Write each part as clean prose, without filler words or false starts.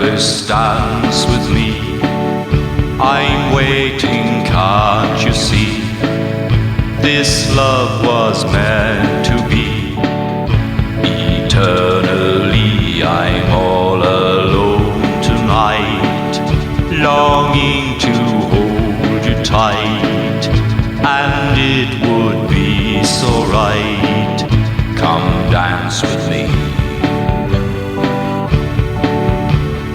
this dance with me. I'm waiting, can't you see? This love was meant to be. Eternally I'm all alone tonight, longing to hold you tight, and it would be so right. Come dance with me.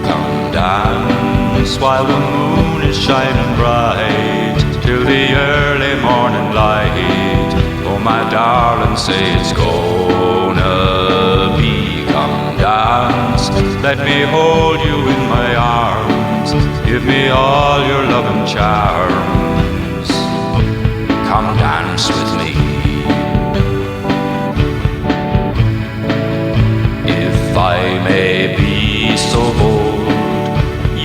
Come dance while the moon is shining bright, till the early morning light. Oh my darling, say it's gonna be. Come dance, let me hold you in my arms, give me all your loving charms. Come dance with me. If I may be so bold,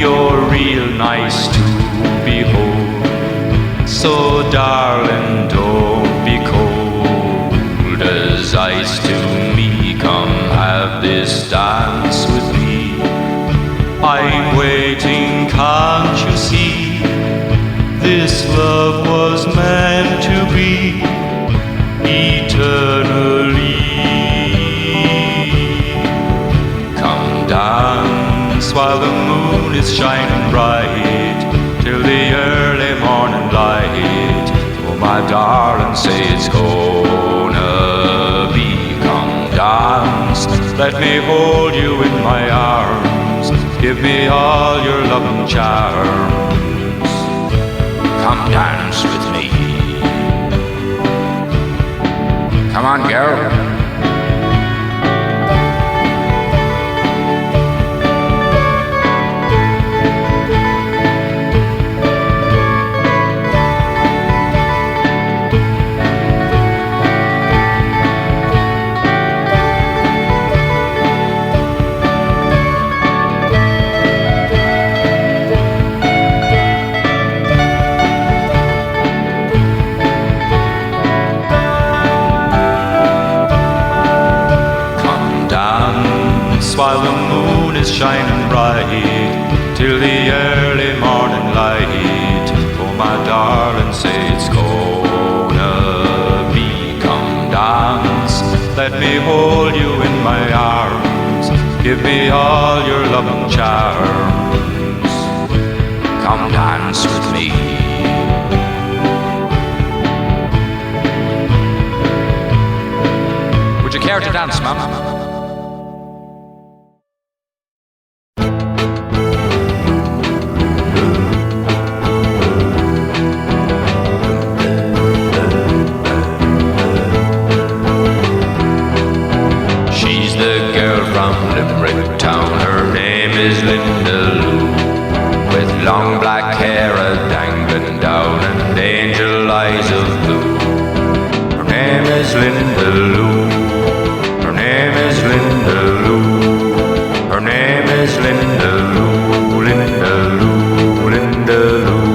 you're real nice to behold. So darling, don't be cold as ice to me. Come have this dance with me. I'm waiting, can't you see? This love was meant to be eternally. Come dance while the moon is shining bright, till the early morning light. Oh my darling, say it's gonna be. Come dance, let me hold you in my arms, give me all your loving charms. Come dance with me. Come on, girl. While the moon is shining bright, till the early morning light. Oh my darling, say it's gonna be. Come dance, let me hold you in my arms, give me all your loving charms. Come dance with me. Would you care to dance, ma'am? Long black hair dangling down and angel eyes of blue. Her name is Linda Lou. Her name is Linda Lou. Her name is Linda Lou. Linda Lou. Linda Lou.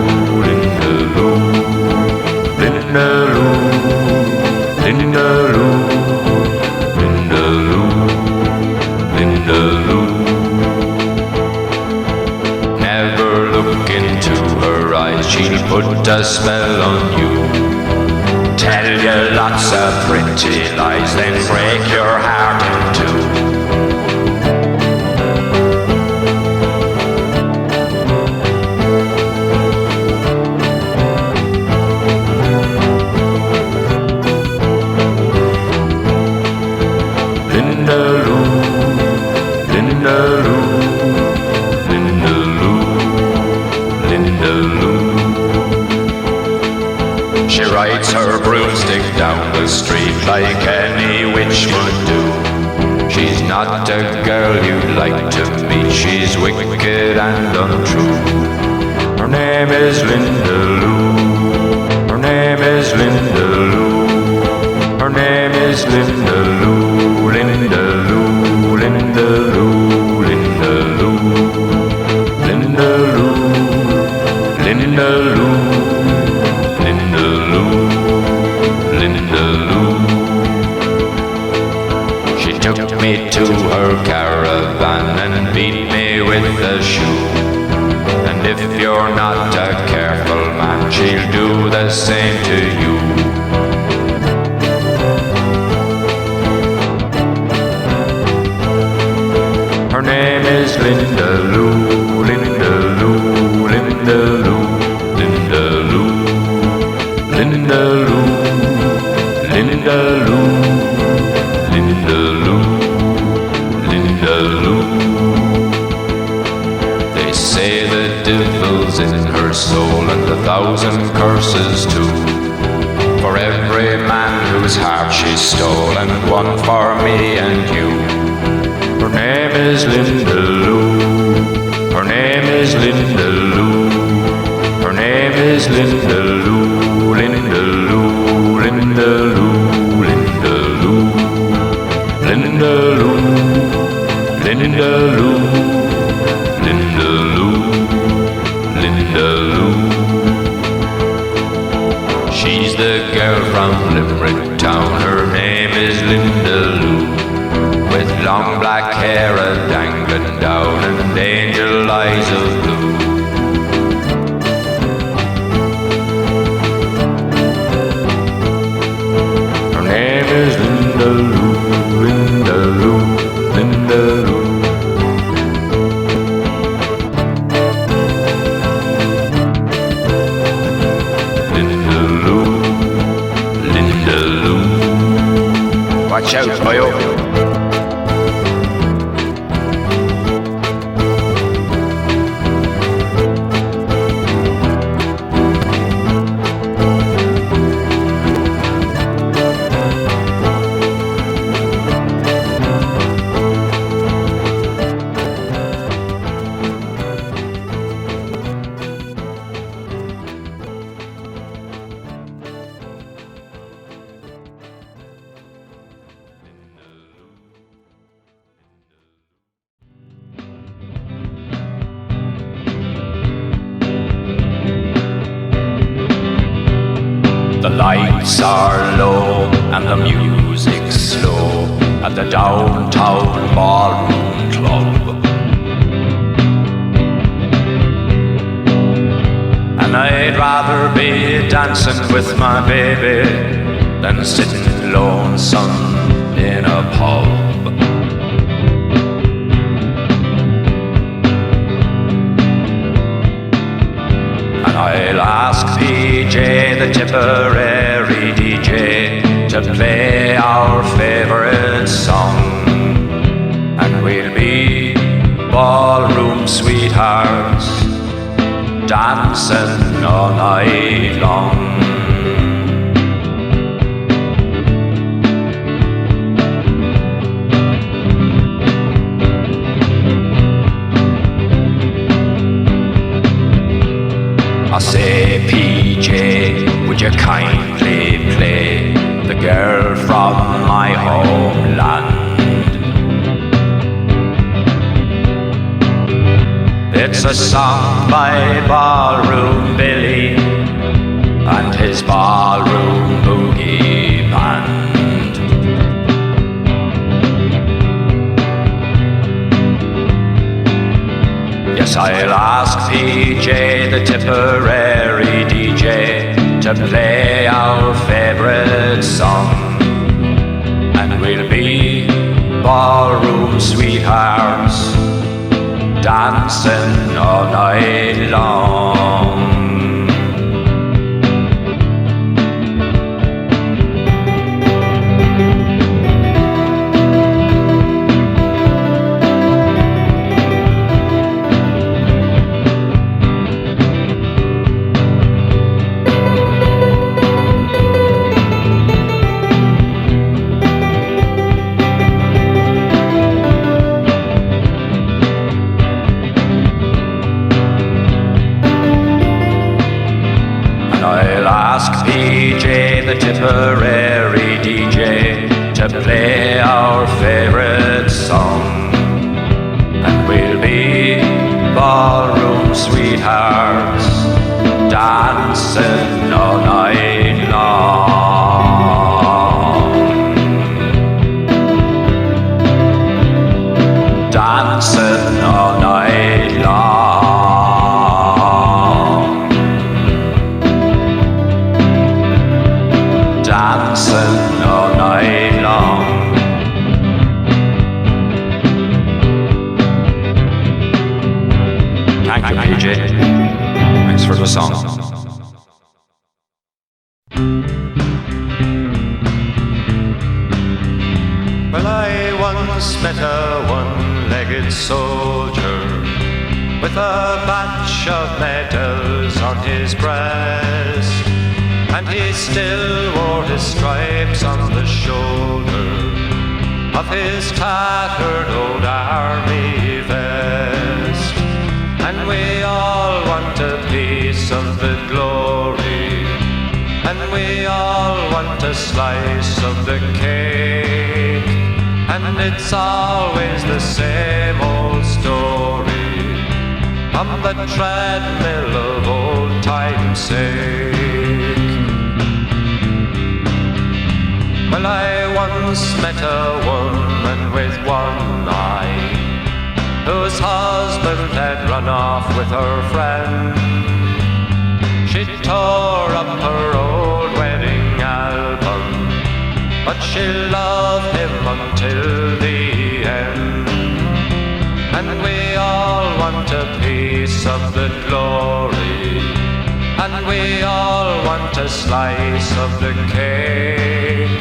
Linda Lou. Linda Lou. Linda Lou. Linda Lou. Linda Lou. She'll put a spell on you, tell you lots of pretty lies, then break your heart in two. Linda Lou, Linda Lou, Linda Lou, Linda Lou. She rides her broomstick down the street like any witch would do. She's not a girl you'd like to meet, she's wicked and untrue. Her name is Linda Lou. Her name is Linda Lou. Her name is Linda Lou. Linda Lou. Linda Lou. Linda Lou. Linda Lou. Linda Lou. Linda Lou. Linda Lou. She took me to her caravan and beat me with a shoe. And if you're not a careful man, she'll do the same to you. Her name is Linda Lou, Linda Lou, Linda Lou, Linda Lou, Linda Lou, Linda Lou, Linda Lou, Linda Lou. They say the devil's in her soul and 1,000 curses too. For every man whose heart she stole, and one for me and you. Her name is Linda Lou. Her name is Linda Lou. Her name is Linda Lou. Linda Lou. Linda Lou. Linda Lou. Linda Lou. Linda Lou. Linda Lou. Linda Lou. She's the girl from Limerick town. Her name is Linda Lou. With long black hair a-dangling down and angel eyes of blue. Her name is Linda Lou, Linda Lou, Linda Lou. Linda Lou, Linda Lou. Watch out, boyo. The lights are low and the music's slow at the downtown ballroom club. And I'd rather be dancing with my baby than sitting lonesome in a pub. I'll ask PJ, the Tipperary DJ, to play our favourite song. And we'll be ballroom sweethearts, dancing all night long. I say, PJ, would you kindly play the girl from my homeland? It's a song by Ballroom Billy and his ballroom boogie band. Yes, I'll ask PJ, the Tipperary DJ, to play our favourite song. And we'll be ballroom sweethearts, dancing all night long. PJ, the Tipperary DJ, to play our favourite song. And we'll be ballroom sweethearts, dancing all night long. Thank you, PJ. Thanks for the song. Well, I once met a one-legged soldier with a batch of medals on his breast, and he still wore his stripes on the shoulder of his tattered old army vest. And we all want a piece of the glory, and we all want a slice of the cake, and it's always the same old story on the treadmill of old time's sake. Well, I once met a woman with one eye, whose husband had run off with her friend. She tore up her old wedding album, but she loved him until the end. And we all want a piece of the glory, and we all want a slice of the cake,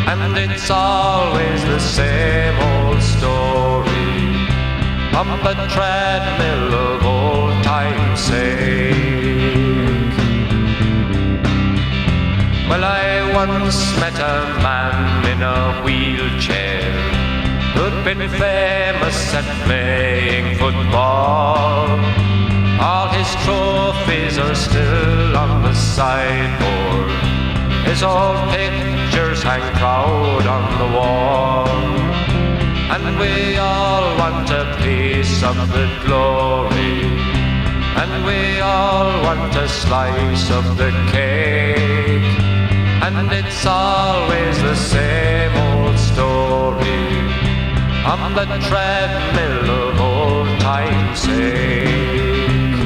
and it's always the same old story on the treadmill of old time's sake. Well, I once met a man in a wheelchair who'd been famous at playing football. All his trophies are still on the sideboard, his old pictures hang proud on the wall. And we all want a piece of the glory, and we all want a slice of the cake, and it's always the same old story on the treadmill of old time's sake.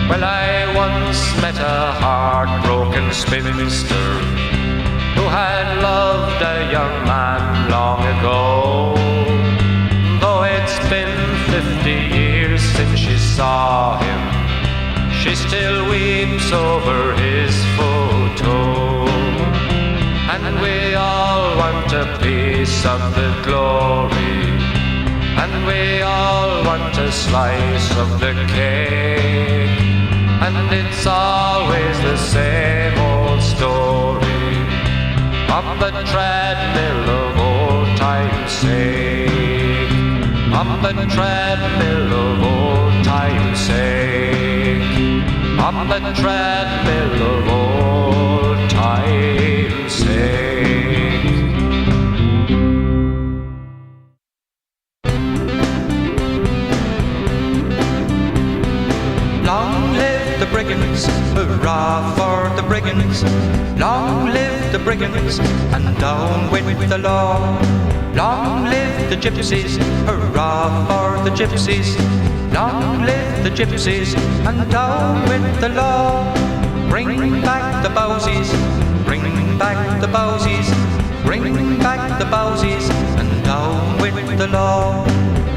Well, I once met a heartbroken spinster who had loved a young man long ago. Though it's been 50 years since she saw him, she still weeps over his photo. And we all want a piece of the glory, and we all want a slice of the cake, and it's always the same old story on the treadmill of old time's sake, on the treadmill of old time's sake, on the treadmill of old time's sake. Long live the brigands, hurrah for the brigands. Long live the brigands, and down with the law. Long live the gypsies, hurrah for the gypsies. Long live the gypsies, and down with the law. Bring back the bowsies, bring back the bowsies, bring back the bowsies, and down with the law.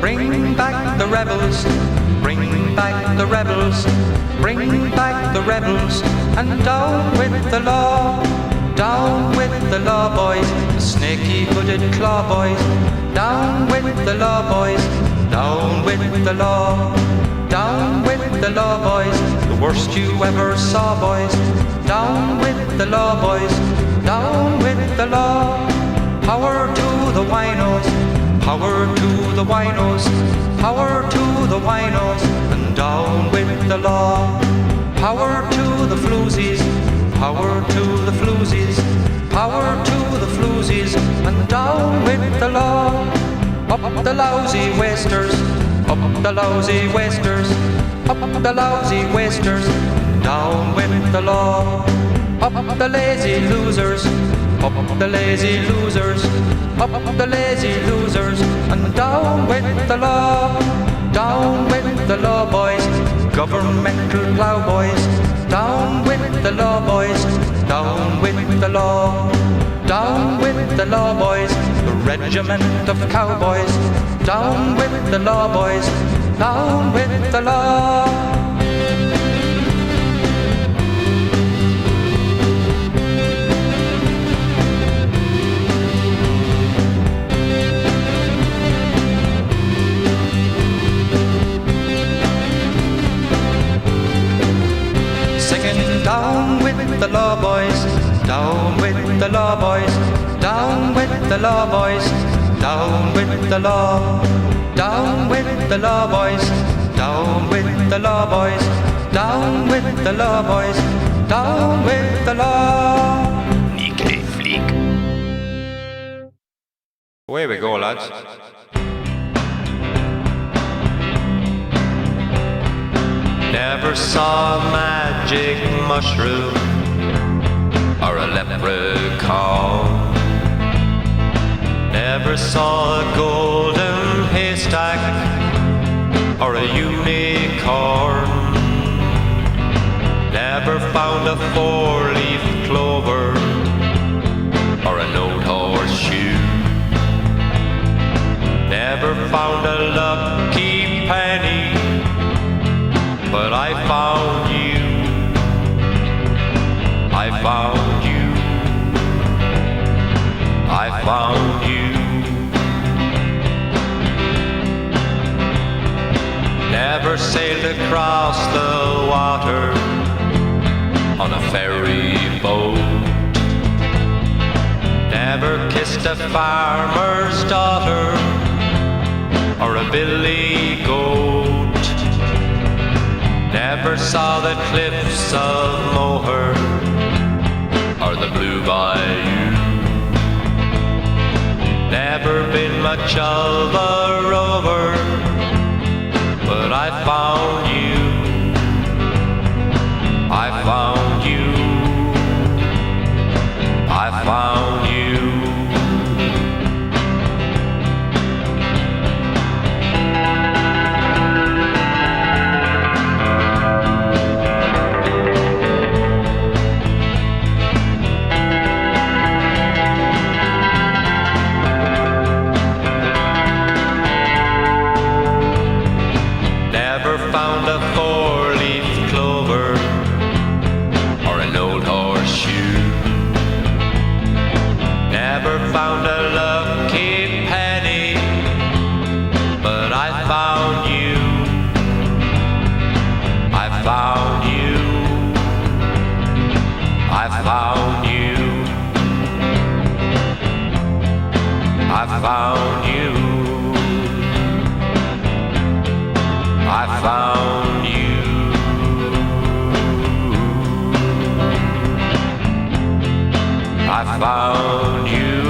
Bring back the rebels, bring back the rebels, bring back the rebels, and down with the law. Down with the law, boys, the snaky-hooded claw boys. Down with the law, boys, down with the law. Down with the law, boys, the worst you ever saw, boys. Down with the law, boys, down with the law. Power to the winos, power to the winos, power to the winos, and down with the law. Power to the floozies, power to the floozies, power to the floozies, and down with the law. Up the lousy wasters, up the lousy wasters, up the lousy wasters, down with the law. Up the lazy losers, up the lazy losers, up the lazy losers, and down with the law. Down with the law, boys, governmental ploughboys. Down with the law, boys, down with the law. Down with the law, boys, the regiment of cowboys. Down with the law, boys, down with the law. Singing down with the law boys, down with the law boys, down with the law boys, down with the law, down with the law boys, down with the law boys, down with the law boys, down with the law. Nique flic. Away we go, lads. Never saw a magic mushroom or a leprechaun. Never saw a golden haystack or a unicorn. Never found a four-leaf clover or an old horseshoe. Never found a lucky penny, but I found you. I found you. I found you. Never sailed across the water on a ferry boat. Never kissed a farmer's daughter or a billy goat. Never saw the cliffs of Moher or the Blue Bayou. Never been much of a rover, but I found you. I found you. I found you. Found a four-leaf clover or an old horseshoe. Never found a lucky penny, but I found you. I found you. I found you. I found you. I found you. I found you.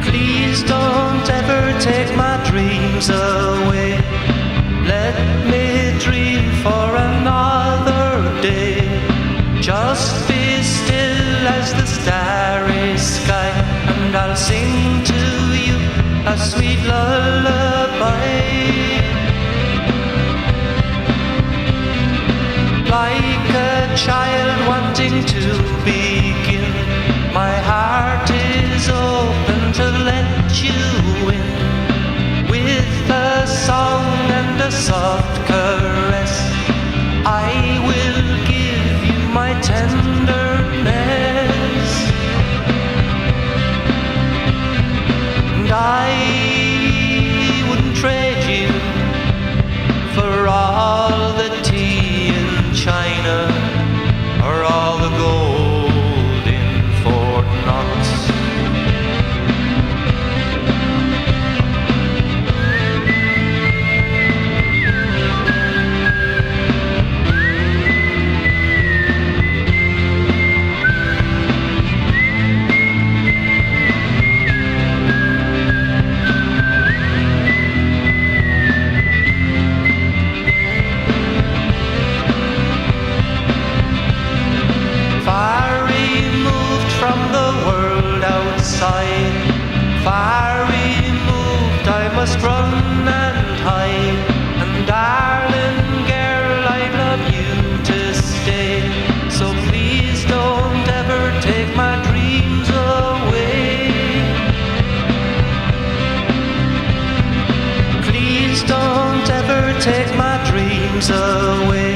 Please don't ever take my dreams away. Let me dream for another day. Just be still as the starry sky, and I'll sing to you a sweet lullaby. Like a child wanting to begin, my heart is open to let you in. With a song and a soft caress, I will give you my tenderness, and I wouldn't trade you for all the tea in China or all the gold dreams away.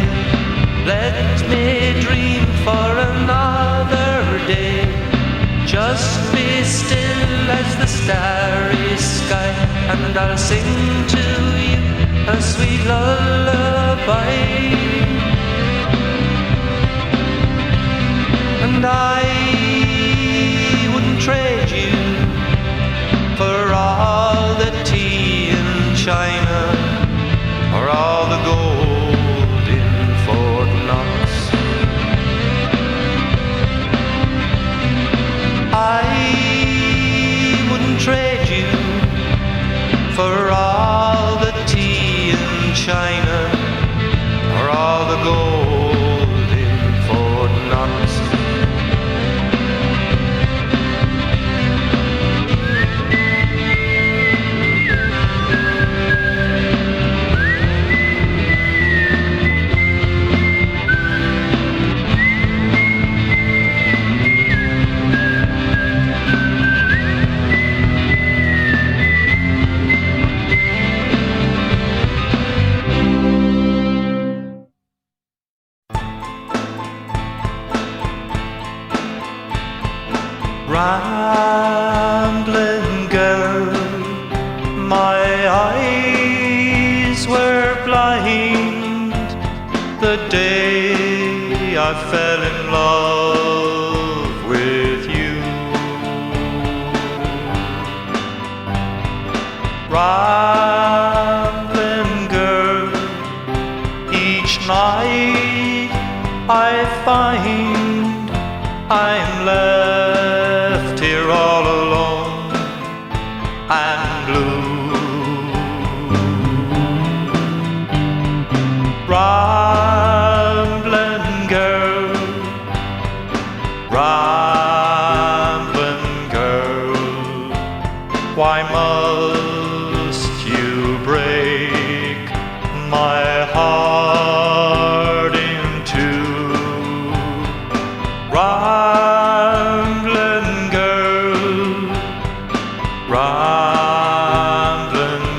Let me dream for another day. Just be still as the starry sky, and I'll sing to you a sweet lullaby. And I wouldn't trade you for all the tea in China, or all the gold in Fort Knox. I wouldn't trade you for all the tea in China, or all the gold in Fort Knox. Rambling girl, my eyes were blind the day I fell in love with you. Rambling girl, each night I find I'm left here all alone and blue. Rambling girl, rambling girl, why must you break my heart in two? Rambling girl, rambling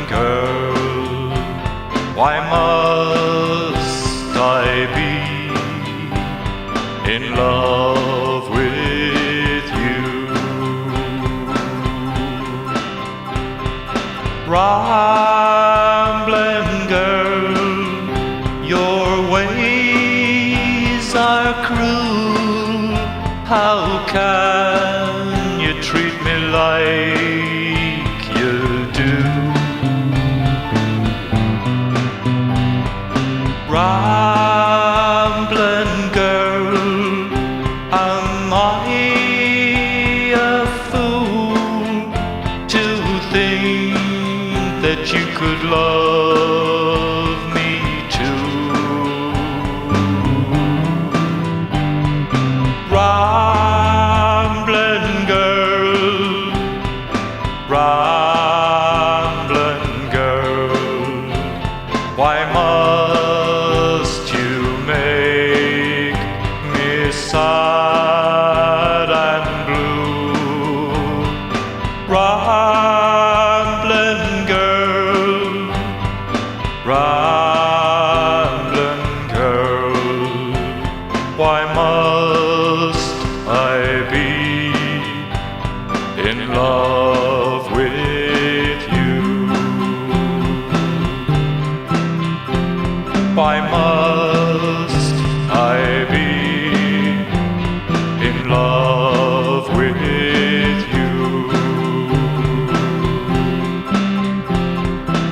girl, why must I be in love with you? Rambling girl, your ways are cruel. How can you treat me like you do? Rambling girl, am I a fool to think that you could love me too? Rambling girl, rambling girl, why must you make me sad and blue? Rambling girl, rambling girl, why must I be in love with you? Why must I be in love with you?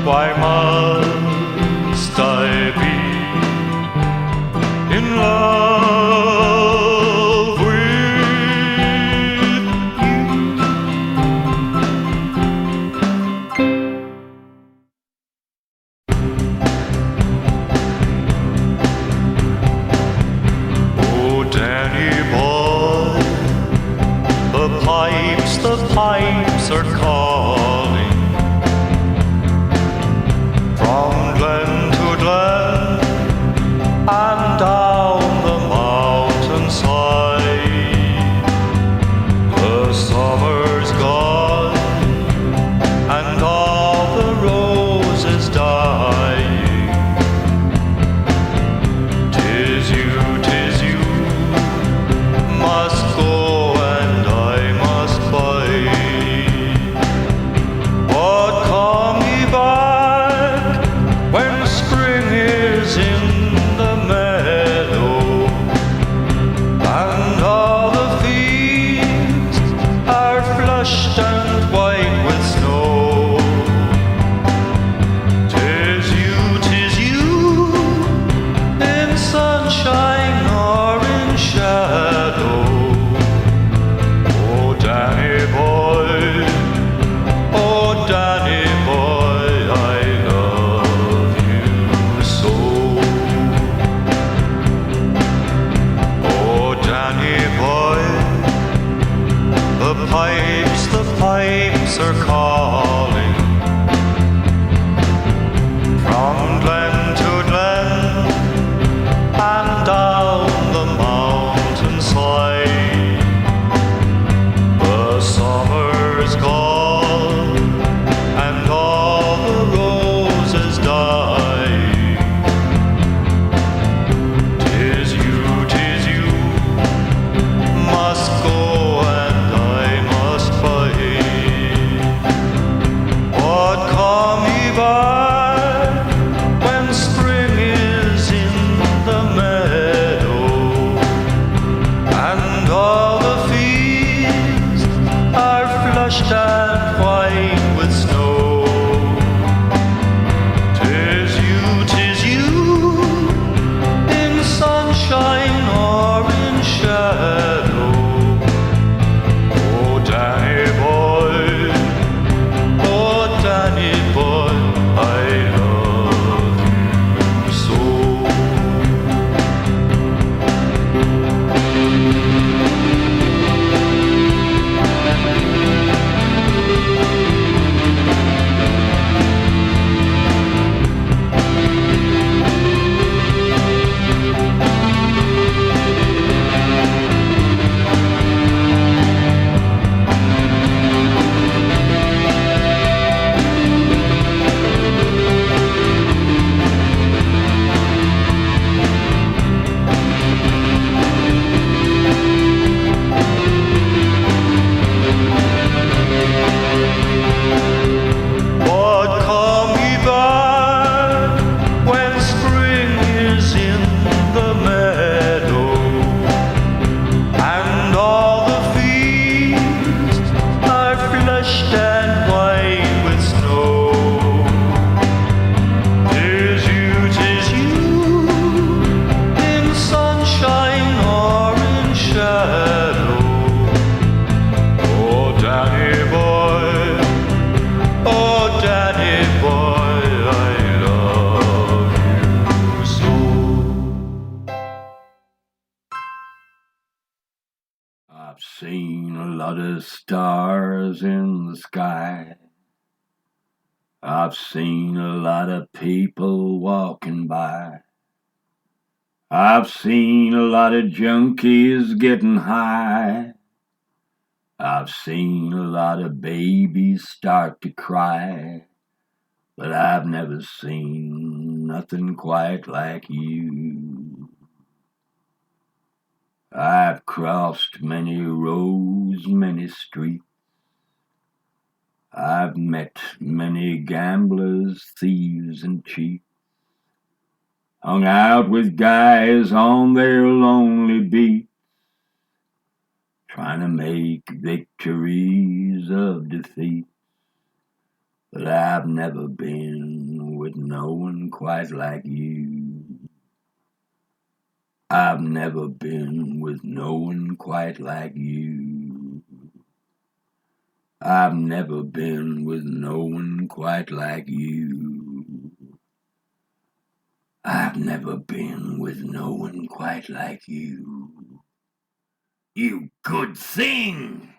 Why must I be in love with you? Oh, Danny boy, the pipes are calling from lot of stars in the sky. I've seen a lot of people walking by. I've seen a lot of junkies getting high. I've seen a lot of babies start to cry. But I've never seen nothing quite like you. I've crossed many roads, many streets. I've met many gamblers, thieves, and cheats. Hung out with guys on their lonely beat, trying to make victories of defeat. But I've never been with no one quite like you. I've never been with no one quite like you. I've never been with no one quite like you. I've never been with no one quite like you. You could sing!